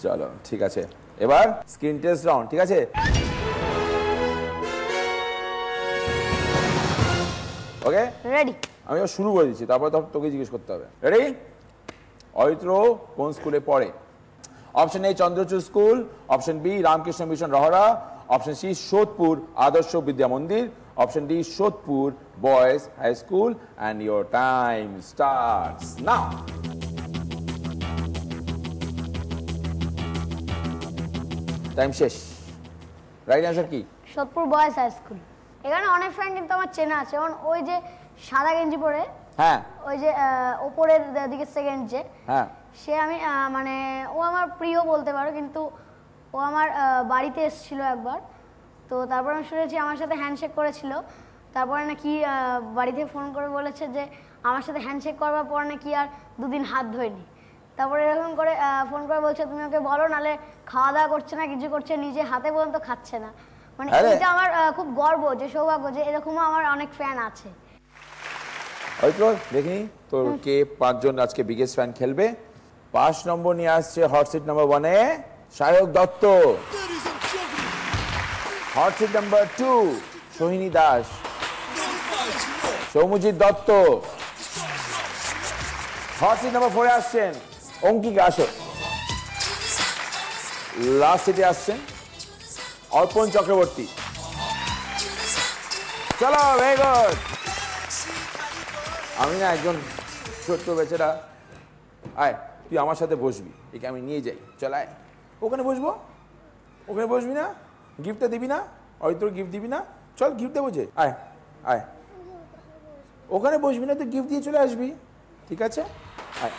চলো ঠিক আছে, এবার স্ক্রিন টেস্ট রাউন্ড, ঠিক আছে? Okay ready. আমি শুরু করে দিচ্ছি, তারপর তোকে জিজ্ঞেস করতে হবে। রেডি? অরিত্র কোন স্কুলে পড়ে? Option A Chandrachur school, option B Ramakrishna Mission Rahara, option C Sodepur Adarsha Vidya Mandir, option D Sodepur boys high school. And your time starts now. Time শেষ। রাইট অ্যান্সার কি? Sodepur boys high school. এখানে অনেক ফ্রেন্ড কিন্তু আমার চেনা আছে, যেমন ওই যে সাদা গেঞ্জি পরে, হ্যাঁ ওই যে ওপরের দিকে সেকেন্ড যে, হ্যাঁ সে আমি মানে ও আমার প্রিয় বলতে পারো, কিন্তু ও আমার বাড়িতে এসেছিল একবার, তো তারপর আমি শুনেছি আমার সাথে হ্যান্ডশেক করেছিল। তারপরে নাকি বাড়ি থেকে ফোন করে বলেছে যে আমার সাথে হ্যান্ডশেক করবার পর নাকি আর দুদিন হাত ধোয়নি। তারপরে এরকম করে ফোন করে বলছে তুমি ওকে বলো, নাহলে খাওয়া দাওয়া করছে না, কিছু করছে, নিজে হাতে পর্যন্ত খাচ্ছে না। মানে এটা আমার খুব গর্ব, যে সৌভাগ্য যে এরকমও আমার অনেক ফ্যান আছে। অরিত্র দেখিনি তোর কে 5 জন আজকে বিগেস্ট ফ্যান খেলবে। 5 নম্বর নিয়ে আসছে হট সিট নাম্বার 1 এ Sayak Dutta, hot seat number 2 Sohini Das, Soumajit Dutta, hot seat number 4 এ আসছেন অঙ্কিকা। আসো। লাস্ট সিটে আসছেন অর্পণ চক্রবর্তী। চলো, ভেরি গুড। আমি না একজন ছোট্ট বেচারা, আয় তুই আমার সাথে বসবি, একে আমি নিয়ে যাই, চল আয়। ওখানে বসবো, ওখানে বসবি না? গিফটটা দিবি না? অরিত্র গিফট দিবি না? চল গিফট দেবো যে, আয় আয়। ওখানে বসবি না, তুই গিফট দিয়ে চলে আসবি, ঠিক আছে? আয়।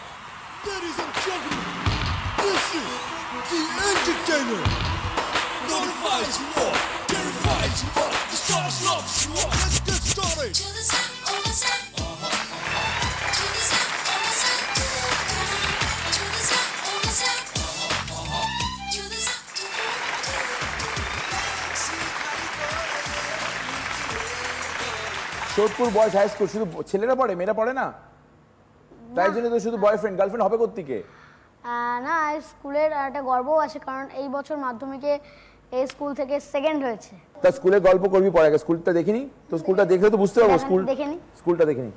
সোদপুর বয়েজ হাই স্কুল শুধু ছেলেরা পড়ে, মেয়েরা পড়ে না, তাই জন্য তো শুধু বয়ফ্রেন্ড গার্লফ্রেন্ড হবে কোত্থেকে? না, স্কুলের একটা গর্বও আছে, কারণ এই বছর মাধ্যমিকে এই স্কুল থেকে সেকেন্ড হয়েছে। তা স্কুলে গল্প করবি পরে, স্কুলটা দেখিনি তো, স্কুলটা দেখলে তো বুঝতে পারবো। স্কুল দেখেনি, স্কুলটা দেখিনি।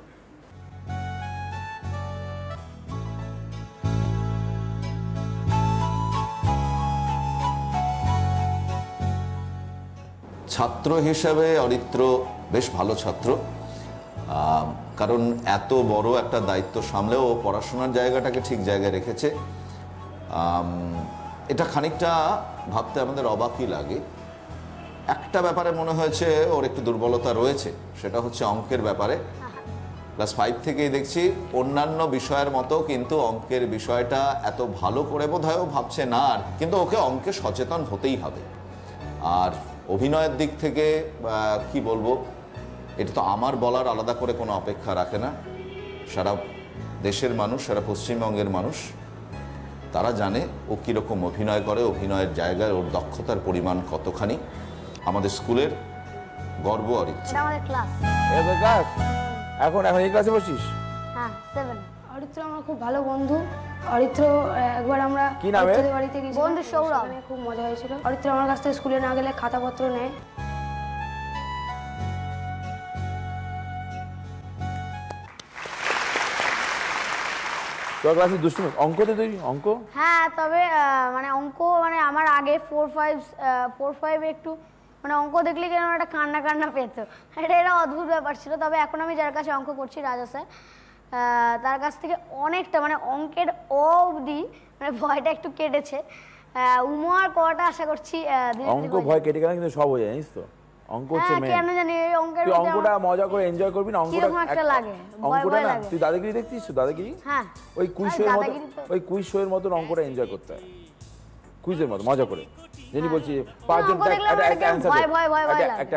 ছাত্র হিসাবে অরিত্র বেশ ভালো ছাত্র, কারণ এত বড় একটা দায়িত্ব সামলেও ও পড়াশোনার জায়গাটাকে ঠিক জায়গায় রেখেছে। এটা খানিকটা ভাবতে আমাদের অবাকই লাগে। একটা ব্যাপারে মনে হয়েছে ওর একটু দুর্বলতা রয়েছে, সেটা হচ্ছে অঙ্কের ব্যাপারে। ক্লাস 5 থেকেই দেখছি অন্যান্য বিষয়ের মতো কিন্তু অঙ্কের বিষয়টা এত ভালো করে বোধহয় ও ভাবছে না, আর কিন্তু ওকে অঙ্কে সচেতন হতেই হবে। আর অভিনয়ের দিক থেকে কি বলবো, এটা তো আমার বলার আলাদা করে কোনো অপেক্ষা রাখে না। সারা দেশের মানুষ, সারা পশ্চিমবঙ্গের মানুষ তারা জানে ও কীরকম অভিনয় করে, অভিনয়ের জায়গায় ওর দক্ষতার পরিমাণ কতখানি। আমাদের স্কুলের গর্ব অরিত্র। আমাদের ক্লাস এখন এই ক্লাসে বসিস? হ্যাঁ, 7। অরিত্র আমার খুব ভালো বন্ধু। অরিত্র একবার আমরা কি নামে? বাড়িতে গেছি, বন্ধু সৌরভ। খুব মজা হয়েছিল। অরিত্র আমার কাছ থেকে স্কুলে না গেলে খাতাপত্র নেয়। তোর ক্লাসে দুষ্টুমি অঙ্কতে তৈরি অঙ্ক? হ্যাঁ, তবে মানে অঙ্ক মানে আমার আগে 4-5 একটু মানে অঙ্ক দেখলে কেন একটা কান্না কান্না পেত, এটা অদ্ভুত ব্যাপার ছিল। তবে এখন আমি যার কাছে অঙ্ক করছি, রাজা স্যার, তার কাছ থেকে অনেকটা মানে অঙ্কের অবধি মানে ভয়টা একটু কেটেছে। উমো আর কটা আশা করছি অঙ্ক ভয় কেটে গেলে কিন্তু সব হয়ে যায়, জানিস তো? অঙ্ক হচ্ছে মেন। কেন জানি অঙ্কের অঙ্কটা মজা করে এনজয় করবি না, অঙ্কটা একটা লাগে, অঙ্কটা না, তুই দাদাগিরি দেখছিস তো? দাদাগিরি, হ্যাঁ, ওই কুইজ শোয়ের মতন অঙ্কটা এনজয় করতে হয়, কুইজের মতো মজা করে। যিনি বলছি 5 জন একটা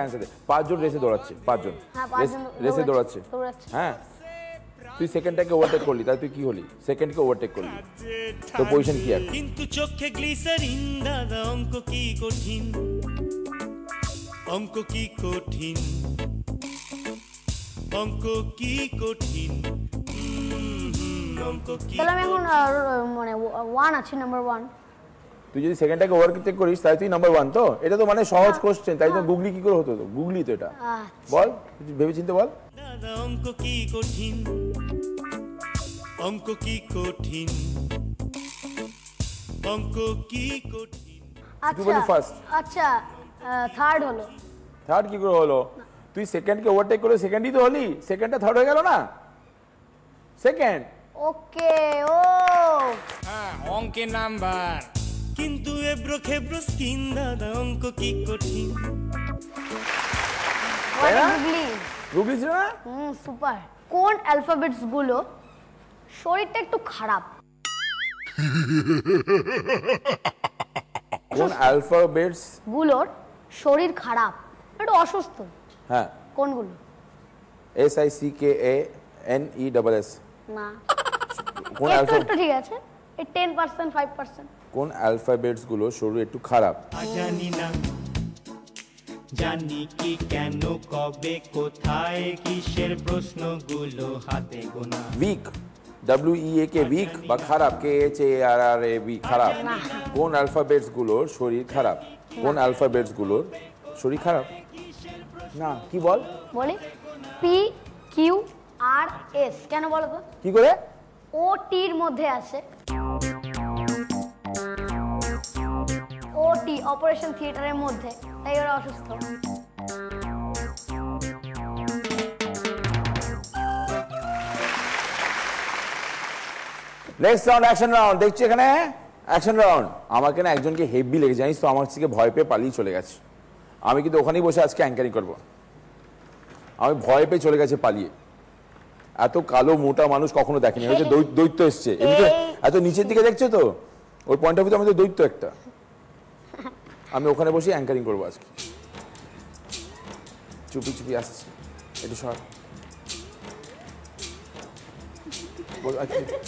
অ্যান্সার দে, 5 জন রেসে দৌড়াচ্ছে, 5 জন রেসে দৌড়াচ্ছে, হ্যাঁ তুই সেকেন্ডটাকে ওভারটেক করলি, তাই তুই কি হলি? সেকেন্ডকে ওভারটেক করলি, তো পজিশন কি আছে? কিন্তু চোখে গ্লিসারিন, দাদা অঙ্ক কি কঠিন, অঙ্ক কি কঠিন, অঙ্ক কি কঠিন, অঙ্ক কি। তাহলে আমি এখন মানে 1 আছি, নাম্বার 1। তুই যদি সেকেন্ডটাকে ওভারটেক করিস তাই তুই নাম্বার 1 তো। এটা তো মানে সহজ কোশ্চেন, তাই তো গুগলি কি করে হতো? তো গুগলি তো এটা। বল, ভেবেচিন্তে বল। দাদা অঙ্ক কি কঠিন, অঙ্ক কি কঠিন, অঙ্ক কি কঠিন। তুই বলি ফার্স্ট। আচ্ছা থার্ড হলো। থার্ড কি করে হলো? তুই সেকেন্ডকে ওভারটেক করে সেকেন্ডই তো হলি, সেকেন্ডটা থার্ড হয়ে গেল না? সেকেন্ড। ওকে ও হ্যাঁ, অঙ্কের নাম্বার। কিন্তু এবড়ো খেবড়ো স্কিন দাদা অঙ্ক কি কঠিন। গুগলি। গুগলি ছিল না? সুপার। কোন অ্যালফাবেটস গুলো শরীরটা একটু খারাপ? কোন অ্যালফাবেটস গুলোর শরীর খারাপ, একটু অসুস্থ? হ্যাঁ, কোনগুলো? SICKANESS। না, কোন একটু একটু ঠিক আছে, এই 10% 5%। কোন অ্যালফাবেটস গুলো শরীর একটু খারাপ? জানি না, জানি কি কেন কবে কোথায় কিসের প্রশ্নগুলো হাতে গোনা। উইক, WEAK উইক বা খারাপ, KHARRAB খারাপ। কোন অ্যালফাবেটস গুলোর শরীর খারাপ? কোন অ্যালফাবেটস গুলোর শরীর খারাপ? না, কি বল? বলি PQRS। কেন বলো তো? কি করে? OTর মধ্যে আছে। OT অপারেশন থিয়েটারের মধ্যে, তাই ওরা অসুস্থ। Next round, action round. দেখছি এখানে অ্যাকশন রাউন্ড। আমাকে না একজনকে হেভি লেগে, জানিস তো, আমার থেকে ভয় পেয়ে পালিয়ে চলে গেছে। আমি কিন্তু ওখানেই বসে আজকে অ্যাঙ্কারিং করবো। আমি ভয় পেয়ে চলে গেছে পালিয়ে। এত কালো মোটা মানুষ কখনো দেখেনি। ওই যে দৈত্য এসছে, এমনিতে এত নিচের দিকে দেখছো তো, ওই পয়েন্ট অফ ভিউ আমাদের দৈত্য একটা। আমি ওখানে বসে অ্যাঙ্কারিং করবো আজকে। চুপি চুপি আসছে, একটু সর।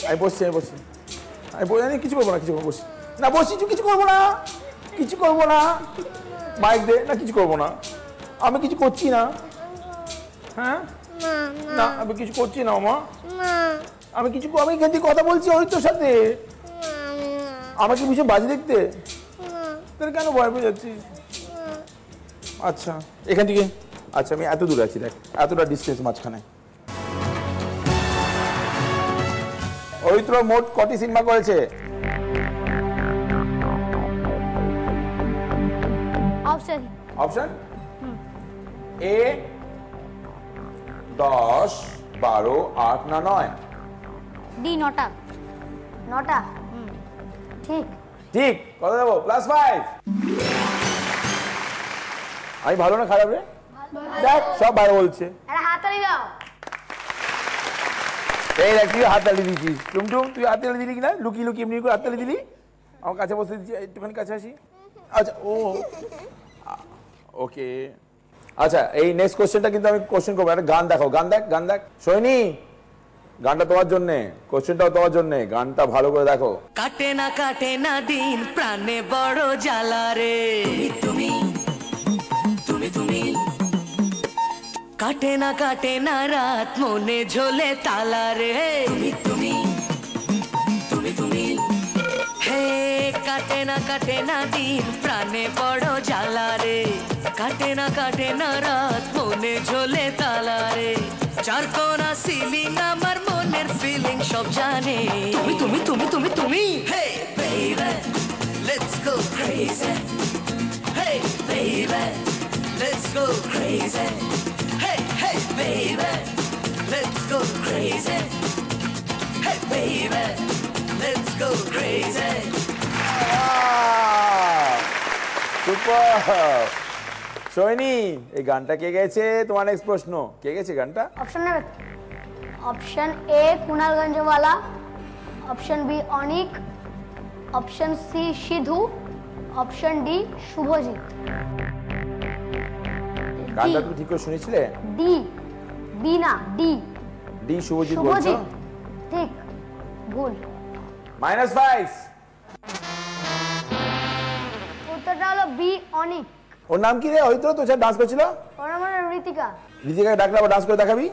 আমি বসছি, আমি কিছু করবো না, কিছু বসছি না, বসছি, কিছু করবো না, কিছু করবো না, মাইক দে না, কিছু করবো না, আমি কিছু করছি না। হ্যাঁ না, আমি কিছু করছি না মা, আমি এখান থেকে কথা বলছি ওই তোর সাথে। আমাকে ভীষণ বাজে দেখতে, তোর কেন ভয় পেয়ে যাচ্ছিস? আচ্ছা এখান থেকে, আচ্ছা আমি এত দূরে আছি, দেখ এতটা ডিস্টেন্স মাঝখানে। অরিত্র মোট কটি সিনেমা করেছে? অপশন অপশন এ 10, 12, 8 না 9? ডি 9টা। 9টা ঠিক। ঠিক, কত দেবো? +5। আমি ভালো না খারাপ রে? দেখ সব ভালো বলছে। আরে হাততালি দাও। এই দেখ তুই হাততালি দিয়েছিস। টুমটুম তুই হাততালি দিলি কিনা? লুকিয়ে লুকিয়ে এমনি করে হাততালি দিলি। আমার কাছে বসে দিচ্ছি, একটুখানি কাছে আসি। আচ্ছা ও ওকে। আচ্ছা এই নেক্সট কোশ্চেনটা কিন্তু আমি কোশ্চেন করবো। একটা গান দেখাও, গান দেখ, গান দেখ। সোহিনী, গানটা তোমার জন্যে, কোশ্চেনটাও তোমার জন্যে, গানটা ভালো করে দেখো। কাটে না দিন প্রাণে বড় জ্বালা রে, তুমি তুমি তুমি। কাটে না রাত মনে ঝোলে তালা রে, তুমি তুমি তুমি। হে কাটে না দিন প্রাণে বড় জ্বালা রে, কাটে না রাত মনে ঝোলে তালা রে। চার কোনা সিলিং আমার মনের ফিলিং সব জানে, তুমি তুমি তুমি তুমি তুমি। Hey baby let's go crazy, hey baby let's go crazy, hey hey baby let's go crazy, hey baby let's go crazy. Super. Sohini, এই গানটা কে গেছে? তোমার নেক্সট প্রশ্ন, কে গেছে গানটা? অপশন নেবে? Option A Kunal Ganjawala, option B Anik, option C Sidhu, option D Subhajit. গানটা তুমি ঠিক করে শুনেছিলে? ডি, বি না ডি। ডি শুভজিৎ বলছো? শুভজিৎ ঠিক, ভুল। -5। উত্তরটা হলো বি অনিক। ওর নাম কি রে? হয়তো তোর সাথে ডান্স করছিল? ওর নাম হলো ঋতিকা। ঋতিকাকে ডাকলে আবার ডান্স করে দেখাবি?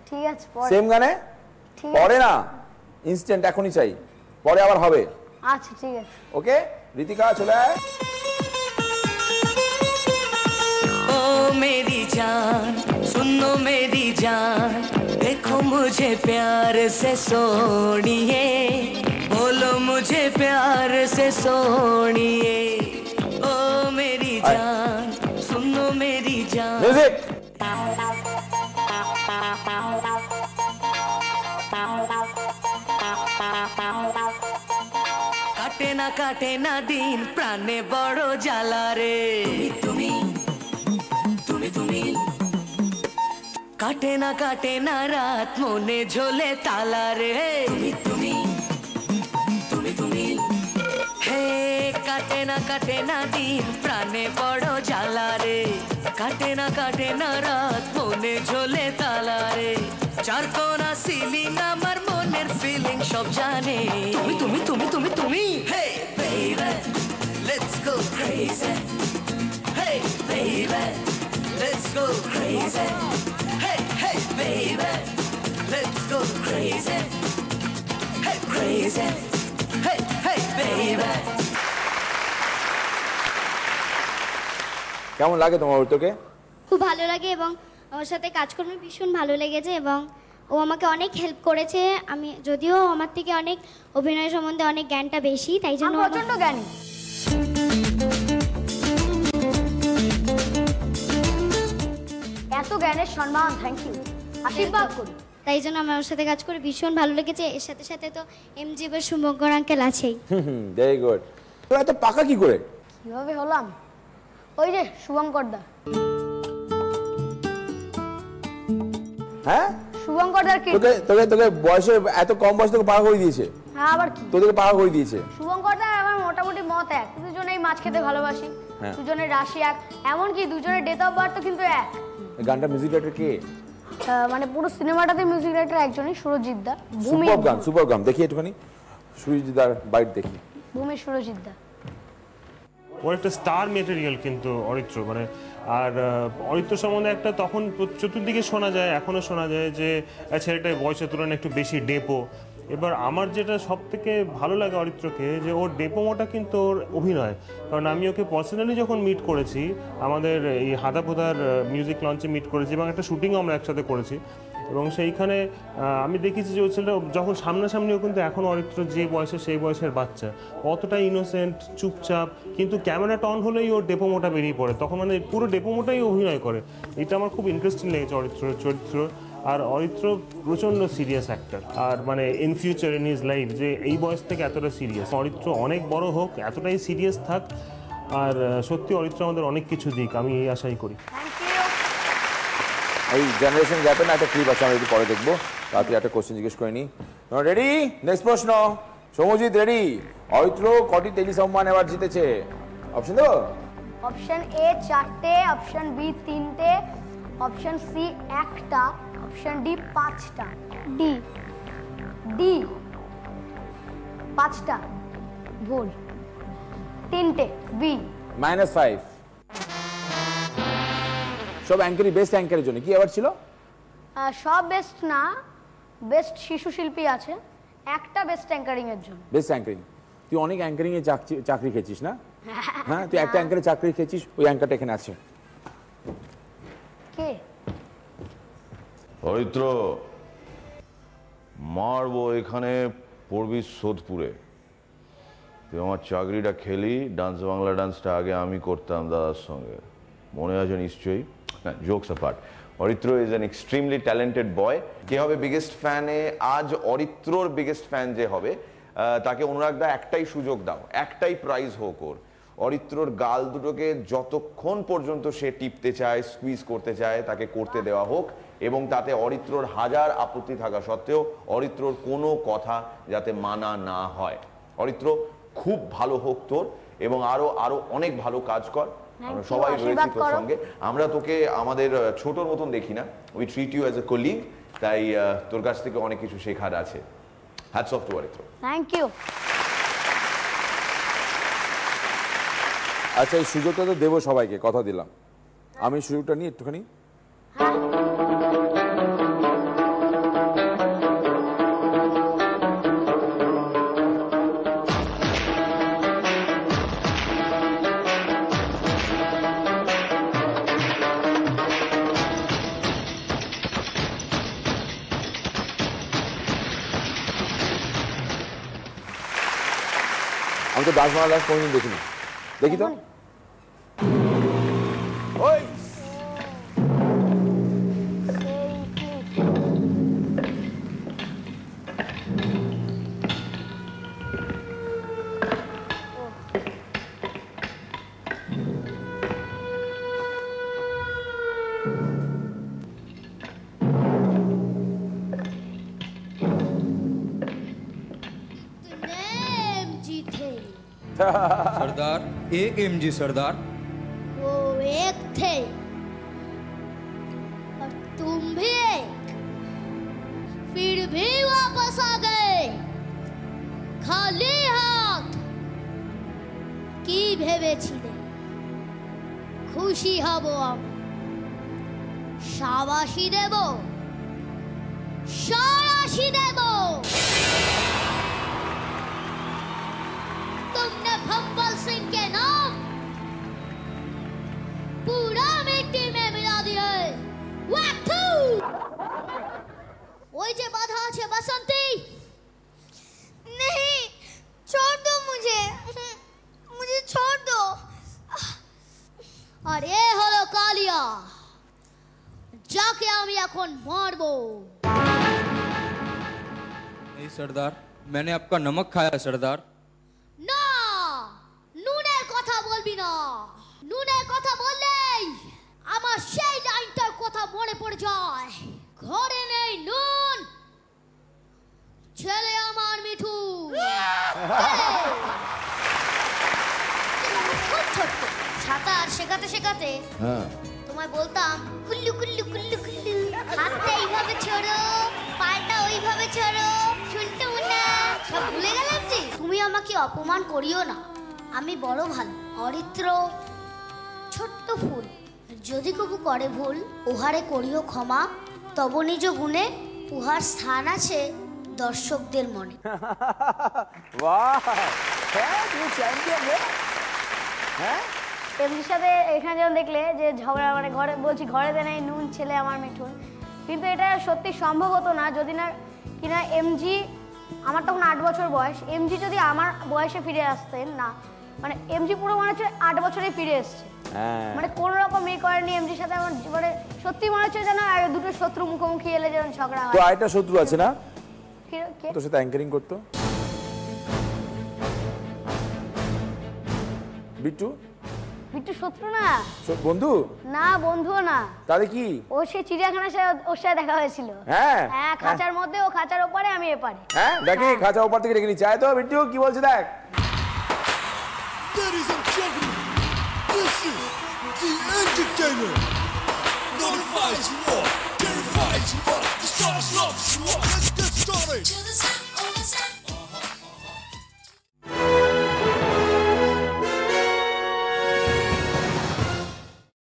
ঠিক আছে পরে। সেম গানে? ঠিক পরে আছে। না, ইনস্ট্যান্ট এখনই চাই, পরে আবার হবে। আচ্ছা ঠিক আছে। ওকে, ঋতিকা চলে আয়। ओ मेरी जान सुनो मेरी जान देखो मुझे प्यार से सोनिए बोलो मुझे प्यार से सोनिए ओ मेरी जान सुनो मेरी जान মিউজিক। কাটে না দিন প্রাণে বড় জ্বালা রে তুমি তুমি তুমি কাটে না রাত মনে ঝোলে তালা রে তুমি তুমি তুমি হে কাটে না দিন প্রাণে বড় জ্বালা রে কাটে না রাত মনে ঝোলে তালা রে চার কোনা সিলিং আমার মনের ফিলিং সব জানে তুমি তুমি তুমি তুমি hey baby let's go crazy hey baby let's go crazy hey hey baby let's go crazy hey crazy hey hey baby কেমন লাগে তোমার অরিত্রকে? খুব ভালো লাগে এবং আমার সাথে কাজ করতে ভীষণ ভালো লেগেছে এবং ও আমাকে অনেক হেল্প করেছে। আমি যদিও আমার থেকে অনেক অভিনয় সম্বন্ধে অনেক জ্ঞানটা বেশি, তাই জন্য প্রচন্ড জ্ঞানী। এত জ্ঞানের সম্মান, থ্যাংক ইউ, আশীর্বাদ করি। তাই জন্য আমার ওর সাথে কাজ করে ভীষণ ভালো লেগেছে। এর সাথে সাথে তো এমজিএর শুভঙ্কর আঙ্কেল আছেই। Very good. তো এত পাকা কি করে? কিভাবে হলাম? ওই যে শুভঙ্কর দা। হ্যাঁ, শুভঙ্কর দার কি তোকে তোকে তোকে বয়সে এত কম বয়স থেকে পাকা করে দিয়েছে? হ্যাঁ, আবার কি, তোদেরকে পাকা করে দিয়েছে। শুভঙ্কর দা আমার মোটামুটি মত এক, দুজনেই মাছ খেতে ভালোবাসি, দুজনের রাশি এক, এমনকি দুজনের ডেট অফ বার্থ কিন্তু এক। গানটা মিউজিক ডাইরেক্টর কে? মানে পুরো সিনেমাটাতে মিউজিক ডাইরেক্টর একজনই, সুরজিৎ দা। সুপার গান দেখি একটুখানি, সুরজিৎ দার বাইট দেখি। ভূমি সুরজিৎ দা। ওর একটা স্টার মেটেরিয়াল কিন্তু অরিত্র, মানে আর অরিত্র সম্বন্ধে একটা তখন চতুর্দিকে শোনা যায়, এখনো শোনা যায় যে ছেলেটা বয়সের তুলনায় একটু বেশি ডেপো। এবার আমার যেটা সব থেকে ভালো লাগে অরিত্রকে, যে ওর ডেপোমোটা কিন্তু ওর অভিনয়। কারণ আমি ওকে পার্সোনালি যখন মিট করেছি, আমাদের এই হাদাফোদার মিউজিক লঞ্চে মিট করেছি এবং একটা শুটিংও আমরা একসাথে করেছি, এবং সেইখানে আমি দেখেছি যে ওই ছেলেটা যখন সামনাসামনিও কিন্তু এখন অরিত্র যে বয়সে সেই বয়সের বাচ্চা, অতটা ইনোসেন্ট, চুপচাপ, কিন্তু ক্যামেরাটা অন হলেই ওর ডেপোমোটা বেরিয়ে পড়ে, তখন মানে পুরো ডেপোমোটাই অভিনয় করে। এটা আমার খুব ইন্টারেস্টিং লেগেছে অরিত্রের চরিত্র। আর অরিত্র প্রচণ্ড সিরিয়াস অ্যাক্টর, আর মানে in future in his life যে এই বয়স থেকে এতটা সিরিয়াস। অরিত্র অনেক বড় হোক, এতটাই সিরিয়াস থাক, আর সত্যি অরিত্র আমাদের অনেক কিছু দিক, আমি এই আশাই করি। এই জেনারেশন গ্যাপে না একটা ক্লিপ আছে, আমরা একটু পরে দেখবো। তাড়াতাড়ি একটা কোশ্চেন জিজ্ঞেস করে নি। রেডি? নেক্সট প্রশ্ন। সৌমজিৎ রেডি? অরিত্র কটি টেলি সম্মান অ্যাওয়ার্ড জিতেছে? অপশন দাও। অপশন এ 4টে, অপশন বি 3টে, অপশন সি 1টা, অপশন ডি 5টা। ডি 5টা ভুল, 3টে বি। -5। সব অ্যাঙ্কারই বেস্ট অ্যাঙ্কারের জন্য কি অ্যাওয়ার্ড ছিল? সব বেস্ট না, বেস্ট শিশু শিল্পী আছে, একটা বেস্ট অ্যাঙ্কারিং এর জন্য। Best anchoring. তুই অনেক অ্যাঙ্কারিং এ চাকরি খেয়েছিস না? হ্যাঁ, তুই একটা অ্যাঙ্কারে চাকরি খেয়েছিস, ওই অ্যাঙ্কারটা এখানে আছে। কে? অরিত্র, মারবো এখানে, পড়বি সোদপুরে। তুই আমার চাকরিটা খেলি, ডান্স বাংলা ডান্সটা আগে আমি করতাম দাদার সঙ্গে, মনে আছে নিশ্চয়ই? না, jokes apart, Aritra is an extremely talented boy. কে হবে বিগেস্ট ফ্যানে? আজ অরিত্রর বিগেস্ট ফ্যান যে হবে, তাকে অনুরাগদা একটাই সুযোগ দাও, একটাই প্রাইজ হোক ওর। অরিত্রর গাল দুটোকে যতক্ষণ পর্যন্ত সে টিপতে চায়, স্কুইজ করতে চায়, তাকে করতে দেওয়া হোক, এবং তাতে অরিত্রর হাজার আপত্তি থাকা সত্ত্বেও অরিত্রর কোনো কথা যাতে মানা না হয়। অরিত্র, খুব ভালো হোক তোর, এবং আরো আরো অনেক ভালো কাজ কর। আমরা সবাই রয়েছি তোর সঙ্গে, আমরা তোকে আমাদের ছোটর মতন দেখি না, we treat you as a colleague, তাই তোর কাছ থেকে অনেক কিছু শেখার আছে। Hats off to Aritra. Thank you. আচ্ছা, এই সুযোগটা তো দেবো সবাইকে, কথা দিলাম। আমি সুযোগটা নিয়ে একটুখানি আমি তো দাস বাংলা দাস কোনোদিন দেখিনি, দেখি তো। ওই सरदार AMG सरदार, वो एक थे और तुम भी एक, फिर भी वापस आ गए खाली हाथ। কি ভেবেছিলে খুশি হব আমি? শাবাশি দেব, শাবাশি দেব। तुमने भंबल सिंह के नाम पूरा मिट्टी में मिला दिया है। ওই যে বাধা আছে बसंती, नहीं छोड़ दो मुझे, मुझे छोड़ दो। আর এ হলো কালিয়া, যাকে আমি এখন মারবো। नहीं सरदार, मैंने आपका नमक खाया सरदार। না, নুনের কথা বলবি না। নুনের কথা বললেই আমার সেই লাইনটার কথা মনে পড়ে যায়। ঘরে নেই নুন, ছেলে আমার মিঠু। খুব ছোট্ট, সাঁতার শেখাতে শেখাতে তোমায় বলতাম কুল্লু কুল্লু কুল্লু কুল্লু, হাতটা এইভাবে ছড়ো, পাটা ওইভাবে ছড়ো, শুনতে না। সব ভুলে গেলাম যে। তুমি আমাকে অপমান করিও না, আমি বড় ভালো। অরিত্র ছোট্ট ফুল, যদি কবু করে ভুল উহারে করিও ক্ষমা। তব নিজ গুণে উহার স্থান আছে দর্শকদের মনে। বাহ, হ্যাঁ তুমি চ্যাম্পিয়ন রে। হ্যাঁ এমজির সাথে এখানে যেমন দেখলে যে ঝগড়া, মানে ঘরে বলছি ঘরে দে নাই নুন, ছেলে আমার মিঠুন, কিন্তু এটা সত্যি সম্ভব হতো না যদি না কিনা এমজি, আমার তখন 8 বছর বয়স, এমজি যদি আমার বয়সে ফিরে আসতেন না, মানে এমজি পুরো মনে হচ্ছে 8 বছরে ফিরে এসছে। মানে কোন রকম করেনি এমজির সাথে আমার, মানে সত্যি মনে হচ্ছে যেন দুটো শত্রু মুখোমুখি এলে যেন ঝগড়া হয়। তো আরেকটা শত্রু আছে না কে? তোর সাথে অ্যাঙ্কারিং করতো বিট্টু। বিট্টু শত্রু না, বন্ধু না বন্ধুও না। তাহলে কি? ও সে চিড়িয়াখানার সাথে ওর সাথে দেখা হয়েছিল। হ্যাঁ হ্যাঁ, খাঁচার মধ্যে, ও খাঁচার ওপারে আমি এপারে। হ্যাঁ দেখি খাঁচা ওপার থেকে রেখে নিচ্ছে। আয় তো বিট্টু, কি বলছে দেখ। Ladies and gentlemen, this is the entertainer. Notifies you all, terrifies you all, the stars loves you all. Let's get started.